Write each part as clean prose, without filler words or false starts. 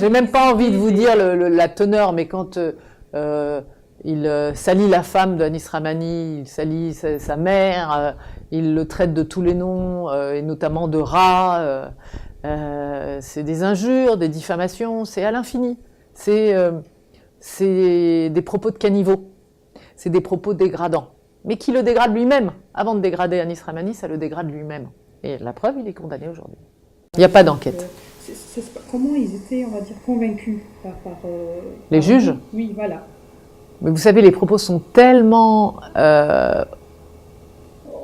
J'ai même pas envie de vous dire la teneur, mais quand il salit la femme d'Anis Rahmani, il salit sa mère, il le traite de tous les noms, et notamment de rat, c'est des injures, des diffamations, c'est à l'infini. C'est des propos de caniveau, c'est des propos dégradants. Mais qui le dégrade lui-même. Avant de dégrader Anis Rahmani, ça le dégrade lui-même. Et la preuve, il est condamné aujourd'hui. Il n'y a pas d'enquête. Comment ils étaient, on va dire, convaincus par les juges? Oui, voilà. Mais vous savez, les propos sont tellement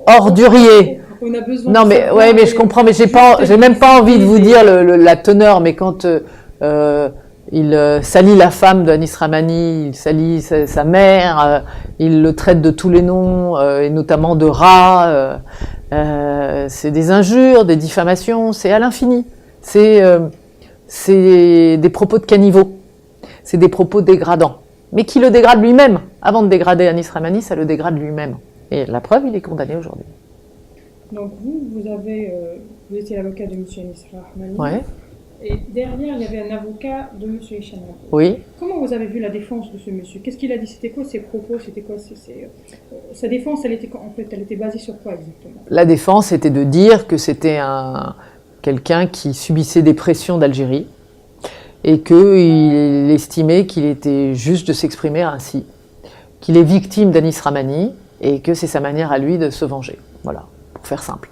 orduriers. On a besoin. Non, mais ouais, mais je comprends, mais j'ai même pas envie de vous dire la teneur, mais quand il salit la femme d'Anis Rahmani, il salit sa mère, il le traite de tous les noms, et notamment de rat, c'est des injures, des diffamations, c'est à l'infini. C'est des propos de caniveau, c'est des propos dégradants. Mais qui le dégrade lui-même. Avant de dégrader Anis Rahmani, ça le dégrade lui-même. Et la preuve, il est condamné aujourd'hui. Donc vous étiez l'avocat de M. Anis Rahmani. Ouais. Et derrière, il y avait un avocat de M. Hicham Aboud. Oui. Comment vous avez vu la défense de ce monsieur? Qu'est-ce qu'il a dit? C'était quoi ses propos? C'était quoi sa défense, elle était basée sur quoi exactement? La défense était de dire que c'était quelqu'un qui subissait des pressions d'Algérie et qu'il estimait qu'il était juste de s'exprimer ainsi, qu'il est victime d'Anis Rahmani et que c'est sa manière à lui de se venger. Voilà, pour faire simple.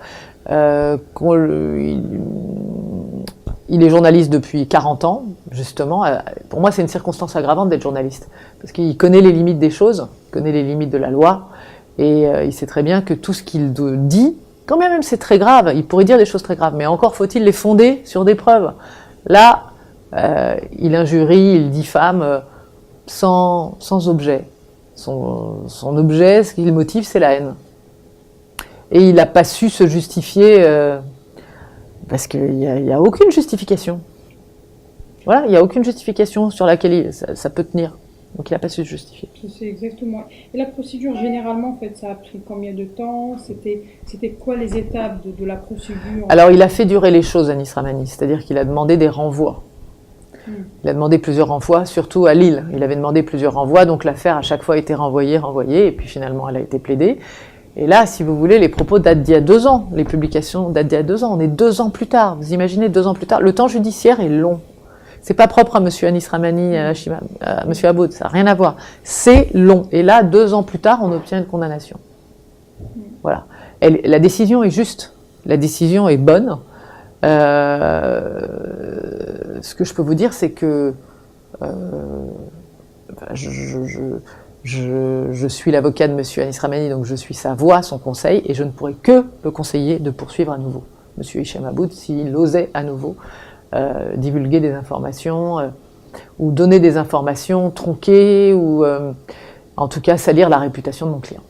Il est journaliste depuis 40 ans, justement. Pour moi, c'est une circonstance aggravante d'être journaliste, parce qu'il connaît les limites des choses, il connaît les limites de la loi, et il sait très bien que tout ce qu'il dit, quand bien même c'est très grave, il pourrait dire des choses très graves, mais encore faut-il les fonder sur des preuves. Là, il injurie, il diffame sans objet. Son objet, ce qui le motive, c'est la haine. Et il n'a pas su se justifier... parce qu'il n'y a aucune justification. Voilà, il n'y a aucune justification sur laquelle ça peut tenir. Donc il n'a pas su se justifier. C'est exactement. Et la procédure, généralement, en fait, ça a pris combien de temps? C'était quoi les étapes de la procédure? Alors il a fait durer les choses, Anis Rahmani, c'est-à-dire qu'il a demandé des renvois. Il a demandé plusieurs renvois, surtout à Lille. Il avait demandé plusieurs renvois, donc l'affaire à chaque fois a été renvoyée, et puis finalement elle a été plaidée. Et là, si vous voulez, les propos datent d'il y a 2 ans. Les publications datent d'il y a 2 ans. On est 2 ans plus tard. Vous imaginez 2 ans plus tard. Le temps judiciaire est long. C'est pas propre à M. Anis Rahmani, à M. Aboud. Ça n'a rien à voir. C'est long. Et là, 2 ans plus tard, on obtient une condamnation. Voilà. La décision est juste. La décision est bonne. Ce que je peux vous dire, c'est que je suis l'avocat de M. Anis Rahmani, donc je suis sa voix, son conseil, et je ne pourrais que le conseiller de poursuivre à nouveau M. Hicham Aboud s'il osait à nouveau divulguer des informations ou donner des informations tronquées ou en tout cas salir la réputation de mon client.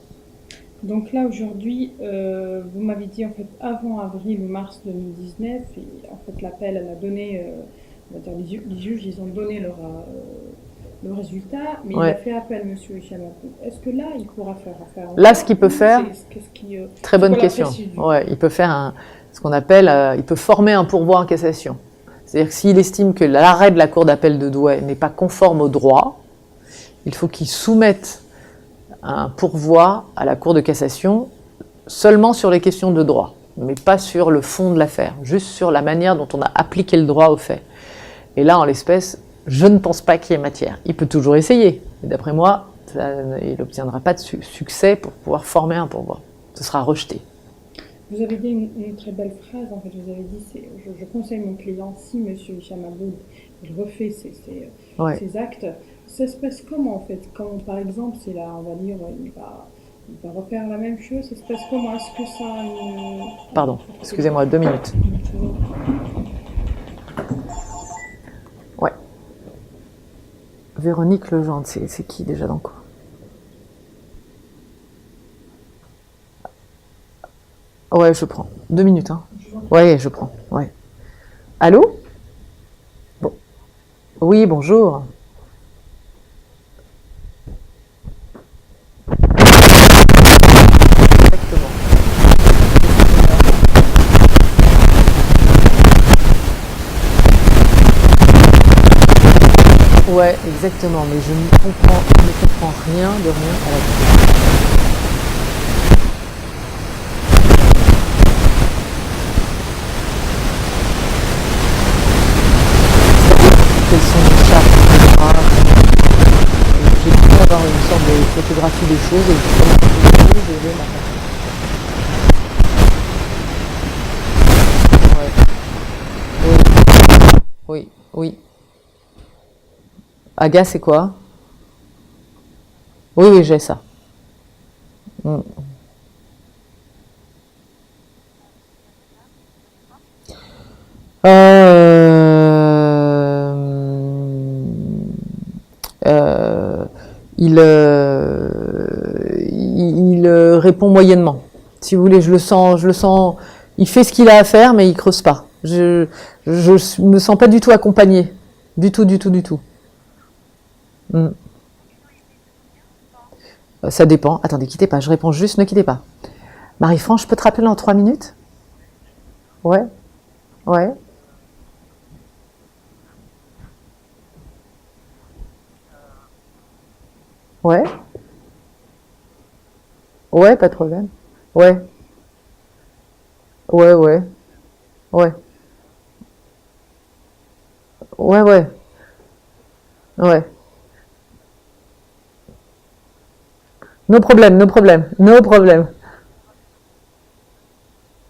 Donc là aujourd'hui, vous m'avez dit en fait avant avril ou mars 2019, et en fait l'appel elle a donné, on va dire les juges ils ont donné le résultat, mais il a fait appel, M. Hicham Aboud. Est-ce que là, il pourra faire affaire? Là, ce qu'il peut faire, très bonne question. Ouais, il peut faire ce qu'on appelle, il peut former un pourvoi en cassation. C'est-à-dire que s'il estime que l'arrêt de la Cour d'appel de Douai n'est pas conforme au droit, il faut qu'il soumette un pourvoi à la Cour de cassation seulement sur les questions de droit, mais pas sur le fond de l'affaire, juste sur la manière dont on a appliqué le droit aux faits. Et là, en l'espèce, je ne pense pas qu'il y ait matière. Il peut toujours essayer. Mais d'après moi, il n'obtiendra pas de succès pour pouvoir former un pourvoi. Ce sera rejeté. Vous avez dit une très belle phrase. En fait, vous avez dit je conseille mon client, si M. Hicham Aboud il refait ses actes, ça se passe comment en fait? Quand par exemple, c'est là, on va dire, il va refaire la même chose, ça se passe comment? Est-ce que ça... Pardon, excusez-moi, 2 minutes. Ouais. Véronique Legendre, c'est qui déjà dans quoi? Ouais, je prends. 2 minutes, hein. Ouais, je prends. Ouais. Allô? Bon. Oui, bonjour. Ouais, exactement, mais je ne comprends rien de rien à la vie. Quels sont les chartes, etc. J'ai pu avoir une sorte de photographie des choses et comment je vais ma Ouais. Oui, oui. Aga, c'est quoi? Oui, oui, j'ai ça. Mm. Euh, euh, il répond moyennement. Si vous voulez, je le sens. Il fait ce qu'il a à faire, mais il creuse pas. Je me sens pas du tout accompagné, du tout, du tout, du tout. Mm. Ça dépend. Attendez, quittez pas. Je réponds juste, ne quittez pas. Marie-France, je peux te rappeler dans 3 minutes? Ouais, ouais, ouais, ouais, pas de problème. Ouais, ouais, ouais, ouais, ouais, ouais, ouais. No problème, no problème, no problème.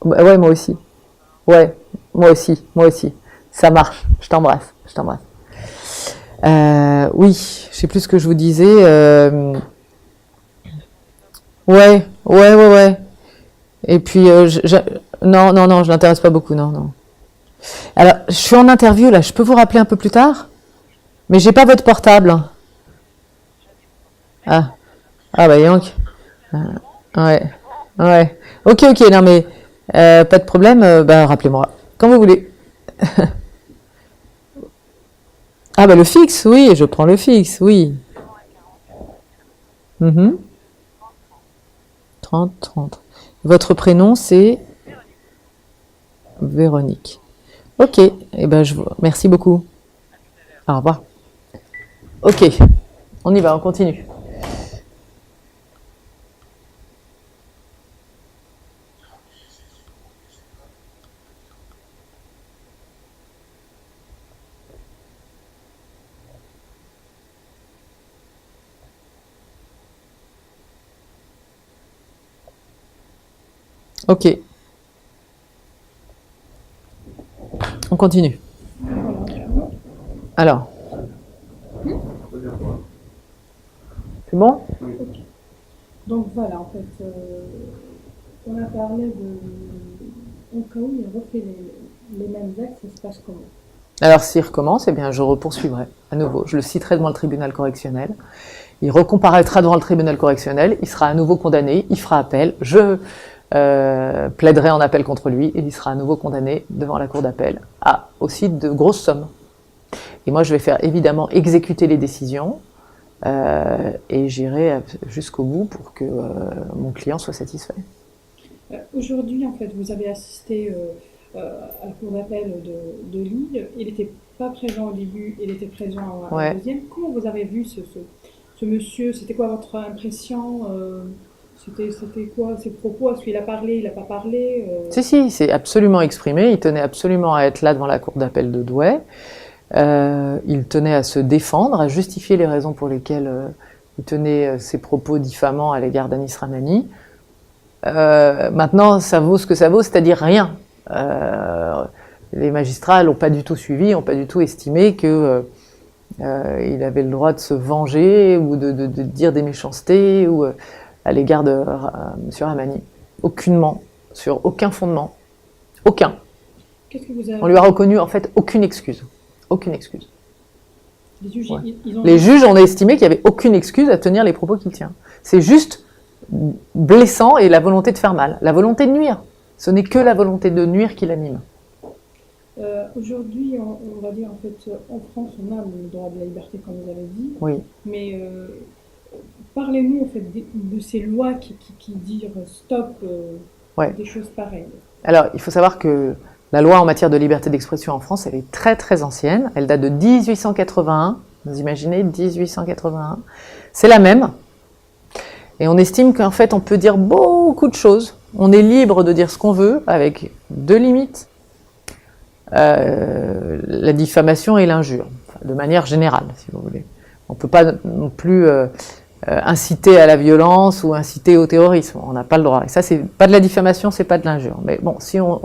Bah, ouais, moi aussi. Ouais, moi aussi, moi aussi. Ça marche. Je t'embrasse, je t'embrasse. Oui, je sais plus ce que je vous disais. Ouais, ouais, ouais, ouais. Et puis, non, non, non, je l'intéresse pas beaucoup, non, non. Alors, je suis en interview là. Je peux vous rappeler un peu plus tard? Mais j'ai pas votre portable. Ah, ah bah donc. Ouais, ouais. Ok, ok, non mais pas de problème. Bah rappelez-moi quand vous voulez. Ah bah le fixe, oui, je prends le fixe, oui. Mhm. 30, 30. Votre prénom c'est Véronique. Ok, et ben merci beaucoup. Au revoir. Ok, on y va, on continue. Ok, on continue. Alors, c'est bon? Donc voilà, en fait, on a parlé de. Au cas où il refait les mêmes actes, ça se passe comment? Alors s'il recommence, eh bien je repoursuivrai à nouveau. Je le citerai devant le tribunal correctionnel. Il recomparaîtra devant le tribunal correctionnel. Il sera à nouveau condamné. Il fera appel. Je plaiderai en appel contre lui et il sera à nouveau condamné devant la cour d'appel à aussi de grosses sommes. Et moi, je vais faire évidemment exécuter les décisions et j'irai jusqu'au bout pour que mon client soit satisfait. Aujourd'hui, en fait, vous avez assisté à la cour d'appel de Lille. Il n'était pas présent au début, il était présent à la Ouais. deuxième. Comment vous avez vu ce monsieur? C'était quoi votre impression? C'était quoi ses propos? Est-ce qu'il a parlé? Il n'a pas parlé? Si, si, il s'est absolument exprimé. Il tenait absolument à être là devant la cour d'appel de Douai. Il tenait à se défendre, à justifier les raisons pour lesquelles il tenait ses propos diffamants à l'égard d'Anis Ramani. Maintenant, ça vaut ce que ça vaut, c'est-à-dire rien. Les magistrats l'ont pas du tout suivi, n'ont pas du tout estimé que il avait le droit de se venger ou de dire des méchancetés ou à l'égard de M. Ramani. Aucunement, sur aucun fondement, aucun. Qu'est-ce que vous avez... On lui a reconnu en fait aucune excuse. Aucune excuse. Les juges, Ouais. ils ont... Les juges ont estimé qu'il n'y avait aucune excuse à tenir les propos qu'il tient. C'est juste blessant et la volonté de faire mal, la volonté de nuire. Ce n'est que la volonté de nuire qui l'anime. Aujourd'hui, on va dire en fait, en France, on a le droit de la liberté, comme vous avez dit. Oui. Mais parlez-nous en fait de ces lois qui disent stop Ouais. des choses pareilles. Alors, il faut savoir que la loi en matière de liberté d'expression en France, elle est très très ancienne. Elle date de 1881, Vous imaginez, 1881. C'est la même. Et on estime qu'en fait, on peut dire beaucoup de choses. On est libre de dire ce qu'on veut, avec deux limites. La diffamation et l'injure, de manière générale, si vous voulez. On ne peut pas non plus inciter à la violence ou inciter au terrorisme. On n'a pas le droit. Et ça, c'est pas de la diffamation, c'est pas de l'injure. Mais bon, si on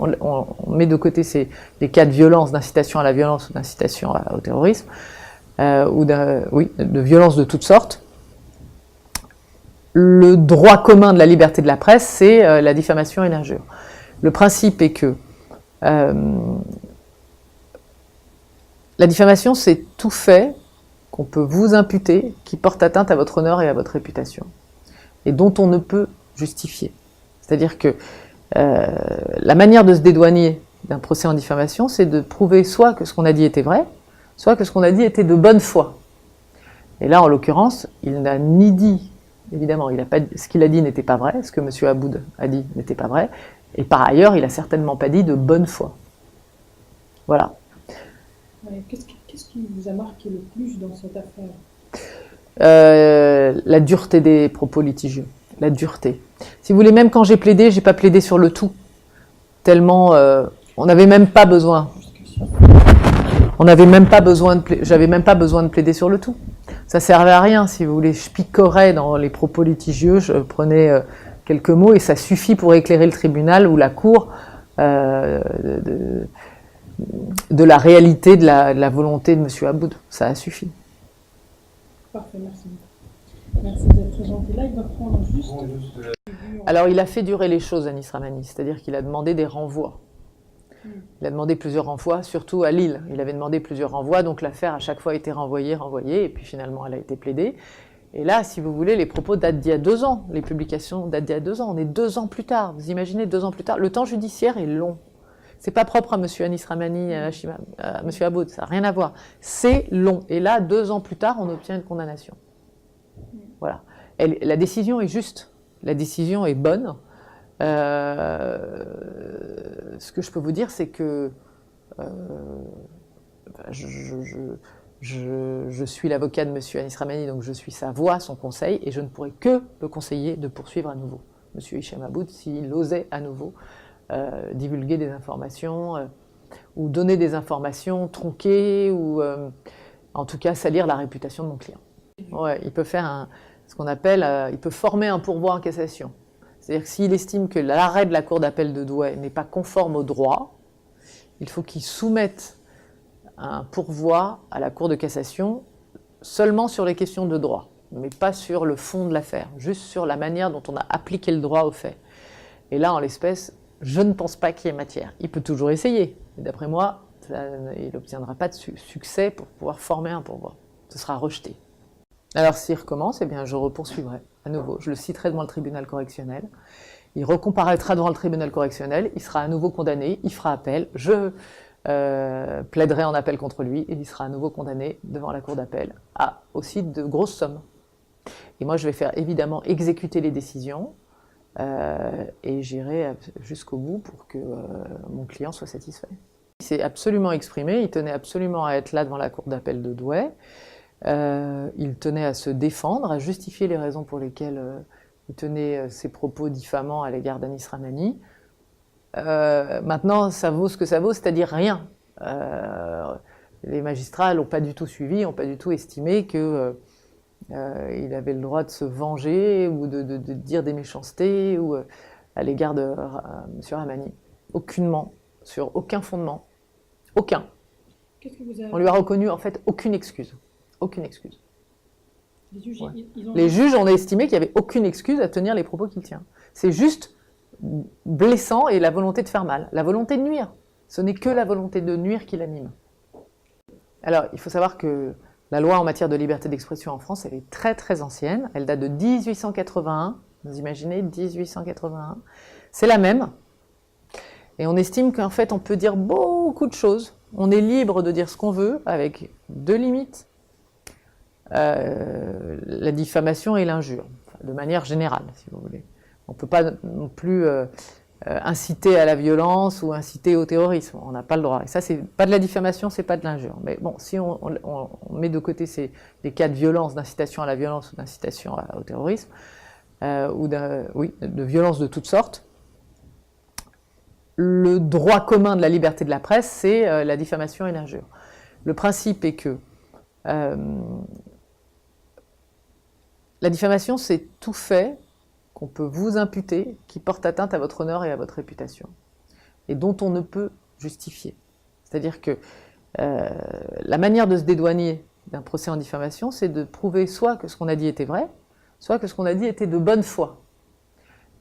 met de côté les cas de violence, d'incitation à la violence ou d'incitation au terrorisme, ou de violence de toutes sortes, le droit commun de la liberté de la presse, c'est la diffamation et l'injure. Le principe est que la diffamation, c'est tout fait qu'on peut vous imputer qui porte atteinte à votre honneur et à votre réputation, et dont on ne peut justifier. C'est-à-dire que la manière de se dédouaner d'un procès en diffamation, c'est de prouver soit que ce qu'on a dit était vrai, soit que ce qu'on a dit était de bonne foi. Et là, en l'occurrence, il n'a ni dit, évidemment, ce qu'il a dit n'était pas vrai, ce que M. Aboud a dit n'était pas vrai, et par ailleurs, il n'a certainement pas dit de bonne foi. Voilà. Qu'est-ce qui vous a marqué le plus dans cette affaire ? La dureté des propos litigieux. La dureté. Si vous voulez, même quand j'ai plaidé, j'ai pas plaidé sur le tout. Tellement, on n'avait même pas besoin. J'avais même pas besoin de plaider sur le tout. Ça servait à rien, si vous voulez. Je picorais dans les propos litigieux, je prenais quelques mots et ça suffit pour éclairer le tribunal ou la cour de la réalité de la volonté de M. Aboud. Ça a suffi. Parfait, merci. Merci d'être présenté là. Il va prendre juste... Alors, il a fait durer les choses, Anis Rahmani, c'est-à-dire qu'il a demandé des renvois. Il a demandé plusieurs renvois, surtout à Lille. Il avait demandé plusieurs renvois, donc l'affaire a chaque fois été renvoyée, et puis finalement elle a été plaidée. Et là, si vous voulez, les propos datent d'il y a 2 ans, les publications datent d'il y a 2 ans. On est 2 ans plus tard. Vous imaginez 2 ans plus tard. Le temps judiciaire est long. C'est pas propre à M. Anis Rahmani, à M. Aboud, ça n'a rien à voir. C'est long. Et là, 2 ans plus tard, on obtient une condamnation. Voilà. La décision est juste. La décision est bonne. Ce que je peux vous dire, c'est que je suis l'avocat de M. Anis Rahmani, donc je suis sa voix, son conseil, et je ne pourrais que le conseiller de poursuivre à nouveau M. Hicham Aboud s'il osait à nouveau divulguer des informations ou donner des informations tronquées ou en tout cas salir la réputation de mon client. Ouais, il peut faire ce qu'on appelle, il peut former un pourvoi en cassation. C'est-à-dire que s'il estime que l'arrêt de la Cour d'appel de Douai n'est pas conforme au droit, il faut qu'il soumette un pourvoi à la Cour de cassation seulement sur les questions de droit, mais pas sur le fond de l'affaire, juste sur la manière dont on a appliqué le droit aux faits. Et là, en l'espèce, je ne pense pas qu'il y ait matière. Il peut toujours essayer, mais d'après moi, il n'obtiendra pas de succès pour pouvoir former un pourvoi. Ce sera rejeté. Alors s'il recommence, eh bien, je repoursuivrai à nouveau. Je le citerai devant le tribunal correctionnel. Il recomparaîtra devant le tribunal correctionnel. Il sera à nouveau condamné. Il fera appel. Je plaiderai en appel contre lui et il sera à nouveau condamné devant la cour d'appel à aussi de grosses sommes. Et moi, je vais faire évidemment exécuter les décisions et j'irai jusqu'au bout pour que mon client soit satisfait. Il s'est absolument exprimé. Il tenait absolument à être là devant la cour d'appel de Douai. Il tenait à se défendre, à justifier les raisons pour lesquelles il tenait ses propos diffamants à l'égard d'Anis Rahmani. Maintenant, ça vaut ce que ça vaut, c'est-à-dire rien. Les magistrats l'ont pas du tout suivi, n'ont pas du tout estimé qu'il avait le droit de se venger ou de dire des méchancetés ou, à l'égard de M. Rahmani. Aucunement, sur aucun fondement. Aucun. On lui a reconnu en fait aucune excuse. Aucune excuse. Les juges ont estimé qu'il n'y avait aucune excuse à tenir les propos qu'il tient. C'est juste blessant et la volonté de faire mal, la volonté de nuire. Ce n'est que la volonté de nuire qui l'anime. Alors, il faut savoir que la loi en matière de liberté d'expression en France, elle est très très ancienne. Elle date de 1881. Vous imaginez, 1881. C'est la même. Et on estime qu'en fait, on peut dire beaucoup de choses. On est libre de dire ce qu'on veut, avec 2 limites. La diffamation et l'injure, de manière générale, si vous voulez. On ne peut pas non plus inciter à la violence ou inciter au terrorisme. On n'a pas le droit. Et ça, c'est pas de la diffamation, c'est pas de l'injure. Mais bon, si on met de côté les cas de violence, d'incitation à la violence ou d'incitation au terrorisme, de violence de toutes sortes, le droit commun de la liberté de la presse, c'est la diffamation et l'injure. Le principe est que la diffamation, c'est tout fait qu'on peut vous imputer qui porte atteinte à votre honneur et à votre réputation, et dont on ne peut justifier. C'est-à-dire que la manière de se dédouaner d'un procès en diffamation, c'est de prouver soit que ce qu'on a dit était vrai, soit que ce qu'on a dit était de bonne foi.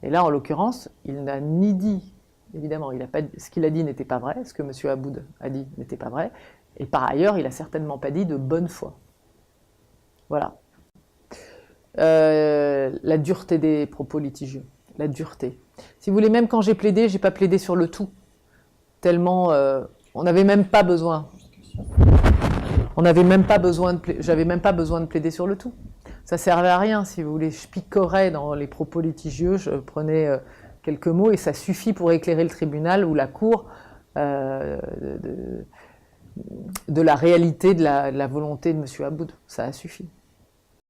Et là, en l'occurrence, il n'a ni dit, évidemment, ce qu'il a dit n'était pas vrai, ce que M. Aboud a dit n'était pas vrai, et par ailleurs, il n'a certainement pas dit de bonne foi. Voilà. La dureté des propos litigieux, la dureté. Si vous voulez, même quand j'ai plaidé, j'ai pas plaidé sur le tout, tellement on n'avait même pas besoin. J'avais même pas besoin de plaider sur le tout. Ça servait à rien, si vous voulez. Je picorais dans les propos litigieux, je prenais quelques mots et ça suffit pour éclairer le tribunal ou la cour de la réalité de la volonté de M. Aboud. Ça a suffi.